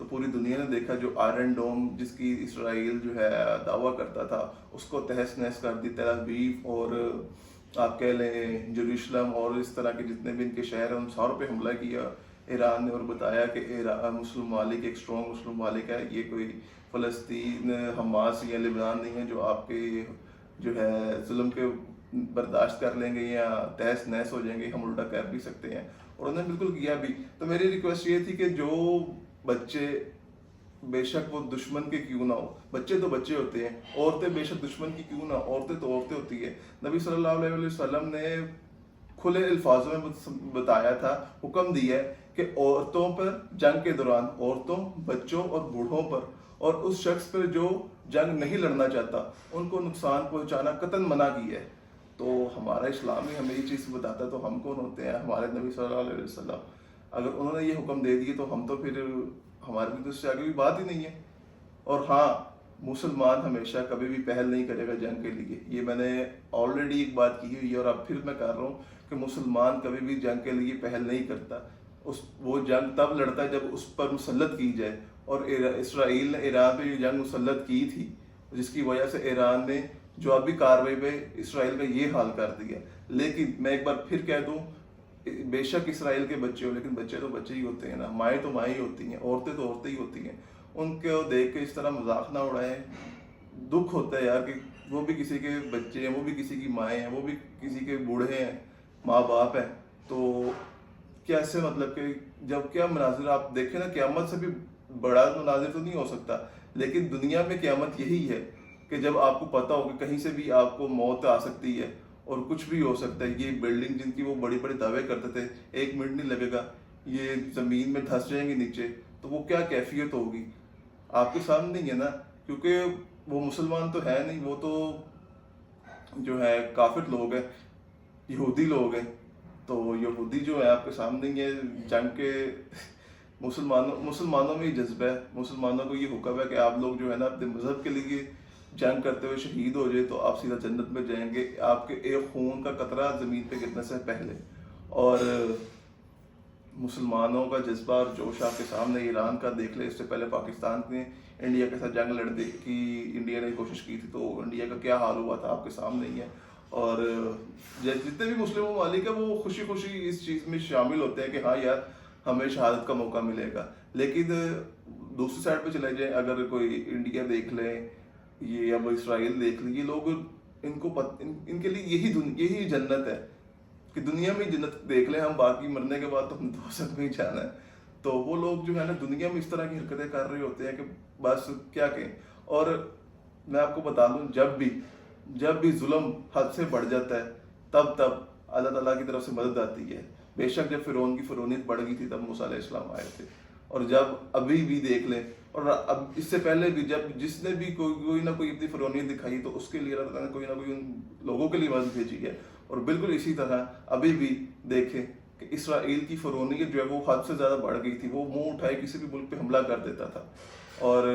تو پوری دنیا نے دیکھا جو آئرن ڈوم جس کی اسرائیل جو ہے دعویٰ کرتا تھا اس کو تہس نہس کر دی. تیل ابیب اور آپ کہہ لیں یروشلم اور اس طرح کے جتنے بھی ان کے شہر ہیں ان ساروں پہ حملہ کیا ایران نے, اور بتایا کہ مسلم ممالک ایک اسٹرانگ مسلم ممالک ہے, یہ کوئی فلسطین حماس یا لبنان نہیں ہے جو آپ کے جو ہے ظلم کے برداشت کر لیں گے یا تہس نہس ہو جائیں گے, ہم الٹا کر بھی سکتے ہیں. اور انہوں نے بالکل کیا بھی. تو میری ریکویسٹ یہ تھی کہ جو بچے بے شک وہ دشمن کے کیوں نہ ہو, بچے تو بچے ہوتے ہیں, عورتیں بے شک دشمن کی کیوں نہ, عورتیں تو عورتیں ہوتی ہیں. نبی صلی اللہ علیہ وسلم نے کھلے الفاظوں میں بتایا تھا, حکم دیا ہے کہ عورتوں پر جنگ کے دوران, عورتوں, بچوں اور بوڑھوں پر, اور اس شخص پر جو جنگ نہیں لڑنا چاہتا ان کو نقصان پہنچانا قطعاً منع کیا ہے. تو ہمارا اسلام ہی ہمیں یہ چیز بتاتا ہے, تو ہم کون ہوتے ہیں؟ ہمارے نبی صلی اللہ علیہ وسلم. اگر انہوں نے یہ حکم دے دیے تو ہم تو پھر ہمارے بھی تو اس سے آگے بھی بات ہی نہیں ہے. اور ہاں, مسلمان ہمیشہ کبھی بھی پہل نہیں کرے گا جنگ کے لیے, یہ میں نے آلریڈی ایک بات کی ہوئی ہے اور اب پھر میں کر رہا ہوں کہ مسلمان کبھی بھی جنگ کے لیے پہل نہیں کرتا. وہ جنگ تب لڑتا ہے جب اس پر مسلط کی جائے, اور اسرائیل نے ایران پہ یہ جنگ مسلط کی تھی جس کی وجہ سے ایران نے جوابی کارروائی پہ اسرائیل کا یہ حال کر دیا. لیکن میں ایک بار پھر کہہ دوں, بے شک اسرائیل کے بچے ہو لیکن بچے تو بچے ہی ہوتے ہیں نا, مائیں تو مائیں ہی ہوتی ہیں, عورتیں تو عورتیں ہی ہوتی ہیں. ان کو دیکھ کے اس طرح مذاق نہ اڑائیں. دکھ ہوتا ہے یار کہ وہ بھی کسی کے بچے ہیں, وہ بھی کسی کی مائیں ہیں, وہ بھی کسی کے بوڑھے ہیں, ماں باپ ہیں. تو کیسے مطلب کہ جب کیا مناظر آپ دیکھیں نا, قیامت سے بھی بڑا مناظر تو نہیں ہو سکتا, لیکن دنیا میں قیامت یہی ہے کہ جب آپ کو پتا ہو کہ کہیں سے بھی آپ کو موت آ سکتی ہے اور کچھ بھی ہو سکتا ہے. یہ بلڈنگ جن کی وہ بڑی بڑی دعوے کرتے تھے 1 منٹ نہیں لگے گا یہ زمین میں دھس جائیں گے نیچے, تو وہ کیا کیفیت ہوگی آپ کے سامنے نہیں ہے نا, کیونکہ وہ مسلمان تو ہے نہیں, وہ تو جو ہے کافر لوگ ہیں, یہودی لوگ ہیں. تو یہودی جو ہے آپ کے سامنے ہی ہے. جنگ کے مسلمانوں میں ہی جذبہ ہے, مسلمانوں کو یہ حکم ہے کہ آپ لوگ جو ہے نا اپنے مذہب کے لیے جنگ کرتے ہوئے شہید ہو جائے تو آپ سیدھا جنت میں جائیں گے, آپ کے ایک خون کا قطرہ زمین پہ گرنے سے پہلے. اور مسلمانوں کا جذبہ اور جوش آپ کے سامنے ایران کا دیکھ لے. اس سے پہلے پاکستان نے انڈیا کے ساتھ جنگ لڑنے کی انڈیا نے کوشش کی تھی, تو انڈیا کا کیا حال ہوا تھا آپ کے سامنے ہی ہے. اور جتنے بھی مسلم ممالک ہیں وہ خوشی خوشی اس چیز میں شامل ہوتے ہیں کہ ہاں یار ہمیں شہادت کا موقع ملے گا. لیکن دوسری سائڈ پہ چلے جائیں, اگر کوئی انڈیا دیکھ لیں یہ اب اسرائیل دیکھ لیں, یہ لوگ ان کے لیے یہی جنت ہے کہ دنیا میں جنت دیکھ لیں, ہم باقی مرنے کے بعد تو ہم دوزخ میں ہی جانا ہے. تو وہ لوگ جو ہے نا دنیا میں اس طرح کی حرکتیں کر رہے ہوتے ہیں کہ بس کیا کہیں. اور میں آپ کو بتا دوں, جب بھی ظلم حد سے بڑھ جاتا ہے تب اللہ تعالیٰ کی طرف سے مدد آتی ہے. بے شک جب فرعون کی فرعونیت بڑھ گئی تھی تب موسیٰ علیہ السلام آئے تھے, اور جب ابھی بھی دیکھ لیں, اور اب اس سے پہلے بھی جب جس نے بھی کوئی نہ کوئی اپنی فرعونیت دکھائی تو اس کے لیے اللہ تعالیٰ نے کوئی نہ کوئی ان لوگوں کے لیے مدد بھیجی ہے. اور بالکل اسی طرح ابھی بھی دیکھیں کہ اسرائیل کی فرعونیت جو ہے وہ حد سے زیادہ بڑھ گئی تھی. وہ منہ اٹھائے کسی بھی ملک پہ حملہ کر دیتا تھا, اور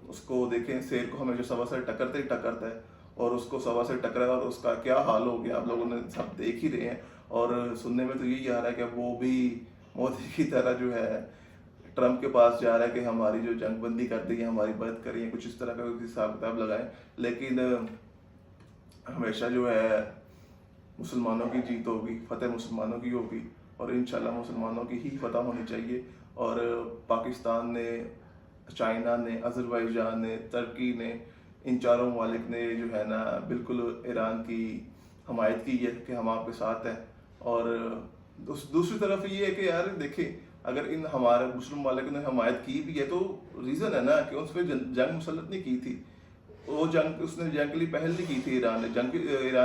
اس کو دیکھیں شیر کو ہمیشہ سوا سے ٹکرتا ہے, اور اس کو سوا سے ٹکرا اور اس کا کیا حال ہو گیا آپ لوگوں نے سب دیکھ ہی رہے ہیں. اور سننے میں تو یہی آ رہا ہے کہ وہ بھی مودی کی طرح جو ہے ٹرمپ کے پاس جا رہا ہے کہ ہماری جو جنگ بندی کر دی ہے, ہماری مدد کریں, کچھ اس طرح کا حساب کتاب لگائیں. لیکن ہمیشہ جو ہے مسلمانوں کی جیت ہوگی, فتح مسلمانوں کی ہوگی, اور انشاءاللہ مسلمانوں کی ہی فتح ہونی چاہیے. اور پاکستان نے, چائنا نے, آذربائیجان نے, ترکی نے, ان چاروں ممالک نے جو ہے نا بالکل ایران کی حمایت کی ہے کہ ہم آپ کے ساتھ ہیں. اور دوسری طرف یہ ہے کہ یار دیکھیں اگر ان ہمارے مسلم ممالک نے حمایت کی بھی ہے تو ریزن ہے نا کہ اس پہ جنگ مسلط نہیں کی تھی. وہ جنگ اس نے جنگ کے لیے پہل نہیں کی تھی, ایران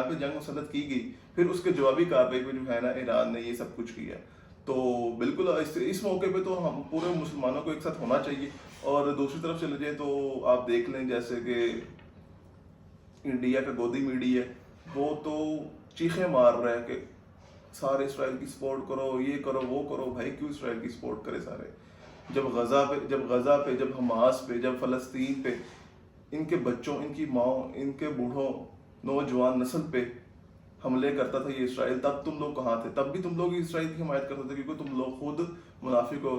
پہ جنگ مسلط کی گئی, پھر اس کے جوابی کارروائی پہ جو ہے نا ایران نے یہ سب کچھ کیا. تو بالکل اس موقع پہ تو ہم پورے مسلمانوں کو ایک ساتھ ہونا چاہیے. اور دوسری طرف چلے جائیں تو آپ دیکھ لیں جیسے کہ انڈیا کا گودی میڈیا ہے, وہ تو چیخیں مار رہا ہے کہ سارے اسرائیل کی سپورٹ کرو, یہ کرو, وہ کرو. بھائی کیوں اسرائیل کی سپورٹ کرے سارے؟ جب غزہ پہ, جب حماس پہ, جب فلسطین پہ, ان کے بچوں, ان کی ماؤں, ان کے بوڑھوں, نوجوان نسل پہ حملے کرتا تھا یہ اسرائیل، تب تم لوگ کہاں تھے؟ تب بھی تم لوگ اسرائیل کی حمایت کرتے تھے کیونکہ تم لوگ خود منافق ہو۔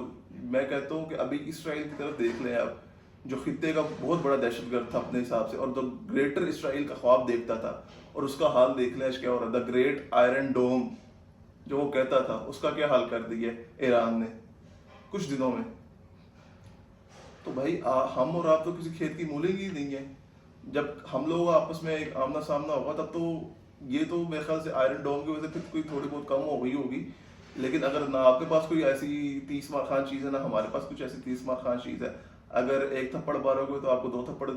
میں کہتا ہوں کہ ابھی اسرائیل کی طرف دیکھ لیں آپ، جو خطے کا بہت بڑا دہشت گرد تھا اپنے حساب سے، اور جو گریٹر اسرائیل کا خواب دیکھتا تھا، اور اس کا حال دیکھ لیں آج کیا ہو رہا ہے۔ دا گریٹ آئرن ڈوم جو وہ کہتا تھا، اس کا کیا حال کر دیا ایران نے کچھ دنوں میں۔ تو بھائی ہم اور آپ تو کسی کھیت کی مولی ہی نہیں ہے۔ جب ہم لوگ آپس میں ایک آمنا سامنا ہوگا تب تو یہ تو میرے خیال سے آئرن ڈوم کی وجہ سے پھر کوئی تھوڑی بہت کم ہو گئی ہوگی، لیکن اگر نہ آپ کے پاس کوئی ایسی 30 مار خان چیز ہے، نہ ہمارے پاس کچھ ایسی 30 مار خان چیز ہے، اگر ایک تھپڑ مارو گے تو آپ کو 2 تھپڑ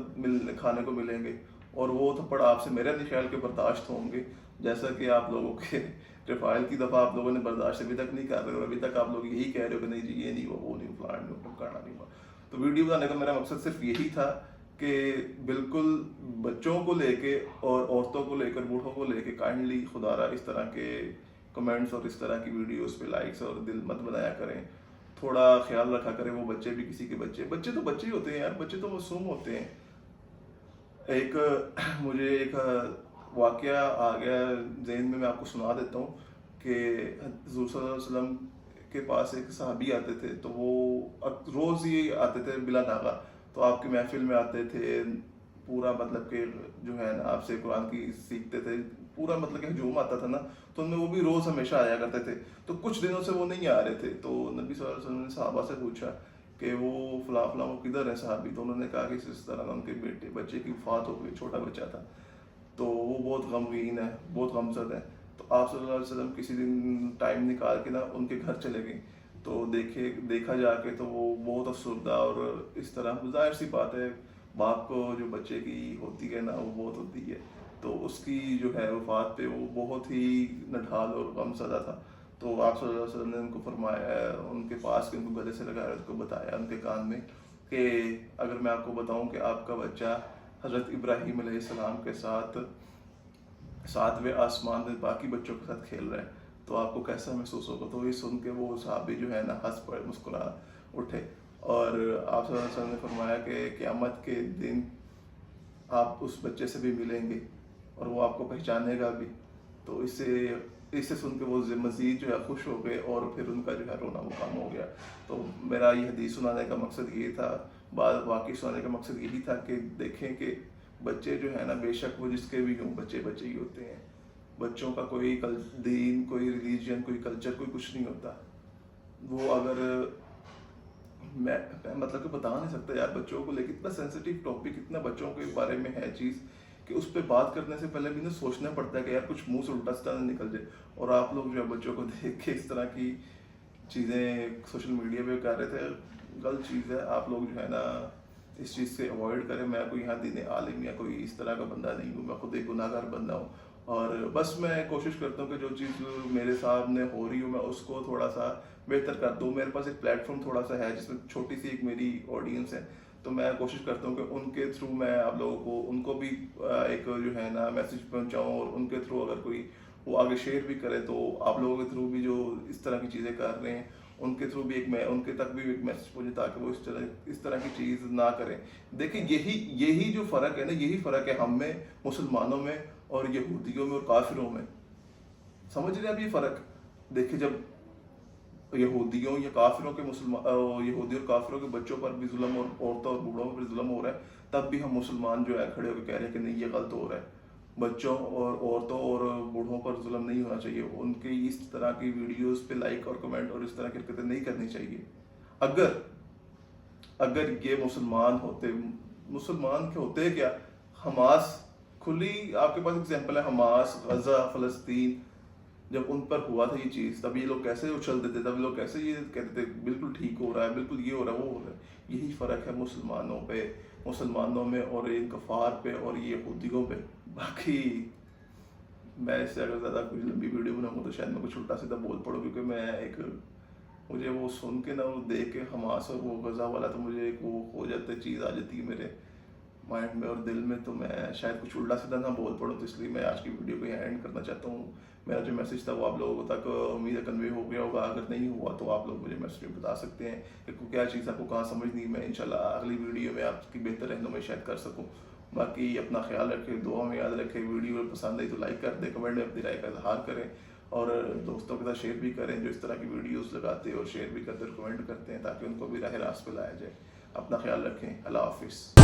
کھانے کو ملیں گے، اور وہ تھپڑ آپ سے میرے نہیں خیال کے برداشت ہوں گے، جیسا کہ آپ لوگوں کے رفائل کی دفعہ آپ لوگوں نے برداشت ابھی تک نہیں کر رہے، اور ابھی تک آپ لوگ یہی کہہ رہے ہو کہ نہیں جی یہ نہیں ہوا، وہ نہیں ہوا، فلان نہیں ہوا، کرنا نہیں ہوا۔ تو ویڈیو بنانے کا میرا مقصد صرف یہی تھا کہ بالکل بچوں کو لے کے اور عورتوں کو لے کر بوڑھوں کو لے کے کائنڈلی خدا را اس طرح کے کمنٹس اور اس طرح کی ویڈیوز پہ لائکس اور دل مت بنایا کریں، تھوڑا خیال رکھا کریں۔ وہ بچے بھی کسی کے بچے تو بچے ہی ہوتے ہیں یار، بچے تو معصوم ہوتے ہیں۔ ایک مجھے ایک واقعہ آ گیا ذہن میں آپ کو سنا دیتا ہوں کہ حضور صلی اللہ علیہ وسلم کے پاس ایک صحابی آتے تھے، تو وہ روز ہی آتے تھے بلا ناغہ، تو آپ کی محفل میں آتے تھے، پورا مطلب کہ جو ہے نا آپ سے قرآن کی سیکھتے تھے، پورا مطلب کہ ہجوم آتا تھا نا، تو ان میں وہ بھی روز ہمیشہ آیا کرتے تھے۔ تو کچھ دنوں سے وہ نہیں آ رہے تھے، تو نبی صلی اللہ علیہ وسلم نے صحابہ سے پوچھا کہ وہ فلاں فلاں وہ کدھر ہیں صحابی؟ تو انہوں نے کہا کہ اس طرح ان کے بچے کی وفات ہو گئی، چھوٹا بچہ تھا، تو وہ بہت غمگین ہے، بہت غمزدہ ہے۔ تو آپ صلی اللہ علیہ وسلم کسی دن ٹائم نکال کے نا ان کے گھر چلے گئے، تو دیکھا جا کے تو وہ بہت افسردہ، اور اس طرح ظاہر سی بات ہے باپ کو جو بچے کی ہوتی ہے نا وہ بہت ہوتی ہے، تو اس کی جو ہے وفات پہ وہ بہت ہی نڈھال اور غمزدہ تھا۔ تو آپ صلی اللہ علیہ وسلم نے ان کو فرمایا، ان کے پاس ان کو گلے سے لگایا، ان کو بتایا ان کے کان میں کہ اگر میں آپ کو بتاؤں کہ آپ کا بچہ حضرت ابراہیم علیہ السلام کے ساتھ 7ویں آسمان میں باقی بچوں کے ساتھ کھیل رہا ہے تو آپ کو کیسا محسوس ہوگا؟ تو یہ سن کے وہ صحابی جو ہے نا ہنس پڑے، مسکرا اٹھے، اور آپ صلی اللہ علیہ وسلم نے فرمایا کہ قیامت کے دن آپ اس بچے سے بھی ملیں گے اور وہ آپ کو پہچانے گا بھی۔ تو اس سے سن کے وہ مزید جو ہے خوش ہو گئے، اور پھر ان کا جو ہے رونا وہ کم ہو گیا۔ تو میرا یہ حدیث سنانے کا مقصد یہ تھا، بعض واقعی سنانے کا مقصد یہی تھا کہ دیکھیں کہ بچے جو ہے نا بے شک وہ جس کے بھی ہوں بچے ہی ہوتے ہیں، بچوں کا کوئی دین، کوئی ریلیجن، کوئی کلچر، کوئی کچھ نہیں ہوتا۔ وہ اگر میں مطلب کہ بتا نہیں سکتا یار، بچوں کو لے کے اتنا سینسٹیو ٹاپک، اتنا بچوں کے بارے میں ہے چیز کہ اس پہ بات کرنے سے پہلے بھی سوچنا پڑتا ہے کہ یار کچھ منہ سے الٹا سیدھا نہ نکل جائے۔ اور آپ لوگ جو ہے بچوں کو دیکھ کے اس طرح کی چیزیں سوشل میڈیا پہ کر رہے تھے، غلط چیز ہے۔ آپ لوگ جو ہے نا اس چیز سے اوائڈ کریں۔ میں کوئی یہاں دین عالم یا کوئی اس طرح کا بندہ نہیں ہوں، میں خود ایک گناہ گار بندہ ہوں، اور بس میں کوشش کرتا ہوں کہ جو چیز میرے سامنے ہو رہی ہوں میں اس کو تھوڑا سا بہتر کر دوں۔ میرے پاس ایک پلیٹ فارم تھوڑا سا ہے جس میں چھوٹی سی ایک میری آڈینس ہے، تو میں کوشش کرتا ہوں کہ ان کے تھرو میں آپ لوگوں کو، ان کو بھی ایک جو ہے نا میسج پہنچاؤں، اور ان کے تھرو اگر کوئی وہ آگے شیئر بھی کرے تو آپ لوگوں کے تھرو بھی جو اس طرح کی چیزیں کر رہے ہیں ان کے تھرو بھی ان کے تک بھی ایک میسج پہنچے تاکہ وہ اس طرح کی چیز نہ کریں۔ دیکھیں یہی جو فرق ہے نا، یہی فرق ہے ہم میں، مسلمانوں میں، اور یہودیوں میں اور کافروں میں۔ سمجھ رہے ہیں آپ یہ فرق؟ دیکھیں جب یہودیوں یا کافروں کے یہودی اور کافروں کے بچوں پر بھی ظلم، اور عورتوں اور بوڑھوں پر ظلم ہو رہا ہے، تب بھی ہم مسلمان جو ہے کھڑے ہو کے کہہ رہے ہیں کہ نہیں یہ غلط ہو رہا ہے۔ بچوں اور عورتوں اور بوڑھوں پر ظلم نہیں ہونا چاہیے، ان کی اس طرح کی ویڈیوز پہ لائک اور کمنٹ اور اس طرح کی حرکتیں نہیں کرنی چاہیے۔ اگر یہ مسلمان کے ہوتے کیا؟ حماس، کھلی آپ کے پاس ایگزامپل ہے، حماس، غزہ، فلسطین، جب ان پر ہوا تھا یہ چیز تب یہ لوگ کیسے اچھل دیتے، تب یہ لوگ کیسے یہ کہتے تھے بالکل ٹھیک ہو رہا ہے، بالکل یہ ہو رہا ہے، وہ ہو رہا ہے۔ یہی فرق ہے مسلمانوں میں اور ان کفار پہ اور یہ یہودیوں پہ۔ باقی میں اس سے اگر زیادہ کوئی لمبی ویڈیو بناؤں گا تو شاید میں کچھ الٹا سیدھا بول پڑوں، کیونکہ میں مجھے وہ سن کے نا، وہ دیکھ کے حماس اور وہ غزہ والا، تو مجھے ایک وہ ہو جاتا ہے، چیز آ جاتی ہے میرے مائنڈ میں اور دل میں، تو میں شاید کچھ الٹا سیدھا نہ بول پڑوں۔ تو اس لیے میں آج کی ویڈیو کو یہاں اینڈ کرنا چاہتا ہوں۔ میرا جو میسج تھا وہ آپ لوگوں تک امید ہے کنوے ہو گیا ہوگا، اگر نہیں ہوا تو آپ لوگ مجھے میسج میں بتا سکتے ہیں کہ کیا چیز آپ کو کہاں سمجھ نہیں، میں انشاءاللہ اگلی ویڈیو میں آپ کی بہتر رہنمائی شاید کر سکوں۔ باقی اپنا خیال رکھیں، دعا میں یاد رکھیں، ویڈیو پسند آئی تو لائک کر دیں، کمنٹ میں اپنی رائے کا اظہار کریں اور دوستوں کے ساتھ شیئر بھی کریں جو اس طرح کی ویڈیوز لگاتے ہیں اور شیئر بھی کرتے اور کمنٹ کرتے ہیں تاکہ ان کو بھی راہ راست پہ لایا جائے۔ اپنا خیال رکھیں، اللہ حافظ۔